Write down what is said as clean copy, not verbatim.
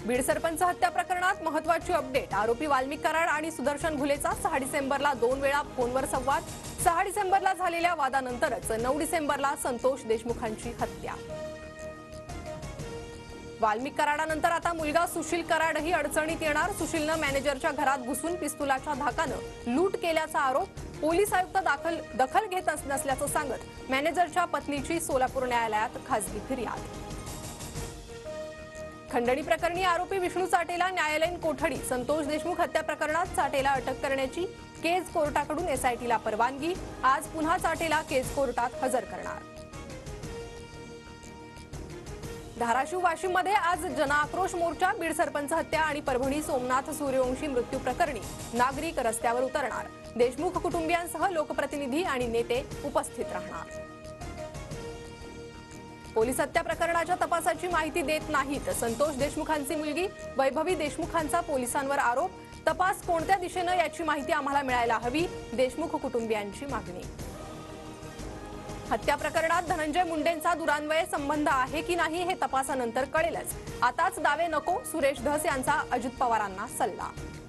बीड सरपंच हत्या प्रकरणात महत्त्वाची अपडेट। आरोपी वाल्मिक कराड आणि सुदर्शन घुलेचा 6 डिसेंबरला 2 वेळा फोनवर संवाद। 6 डिसेंबरला झालेल्या वादानंतरच 9 डिसेंबरला संतोष देशमुखांची हत्या। वाल्मिक कराडानंतर आता मुलगा सुशील कराडही अडचणीत येणार। सुशीलनं मॅनेजरच्या घरात घुसून पिस्तुलाच्या धाकानं लूट केल्याचा आरोप। पोलीस आयुक्त दखल घेत नसल्याचं सांगत मॅनेजरच्या पत्नीची सोलापूर न्यायालयात खासगी फिर्याद। खंडणी प्रकरणी आरोपी विष्णू चाटेला न्यायालयीन कोठडी। संतोष देशमुख हत्या प्रकरणात चाटेला अटक करण्याची केज कोर्टाकडून एसआयटीला परवानगी। आज पुन्हा चाटेला केज कोर्टात हजर करणार। धाराशिव वाशिममध्ये आज जनआक्रोश मोर्चा। बीड सरपंच हत्या आणि परभणी सोमनाथ सूर्यवंशी मृत्यू प्रकरणी नागरिक रस्त्यावर उतरणार। देशमुख कुटुंबियांसह लोकप्रतिनिधी आणि नेते उपस्थित राहणार। पोलीस हत्या प्रकरणाच्या तपासाची माहिती देत नाहीत। संतोष देशमुखांची मुलगी वैभवी देशमुखांचा पोलिसांवर आरोप। तपास कोणत्या दिशेने याची माहिती आम्हाला मिळायला हवी, देशमुख कुटुंबियांची मागणी। हत्या प्रकरणात धनंजय मुंडेंचा दुरान्वय संबंध आहे की नाही हे तपासानंतर कळेलच। आताच दावे नको, सुरेश धस यांचा अजित पवारांना सल्ला।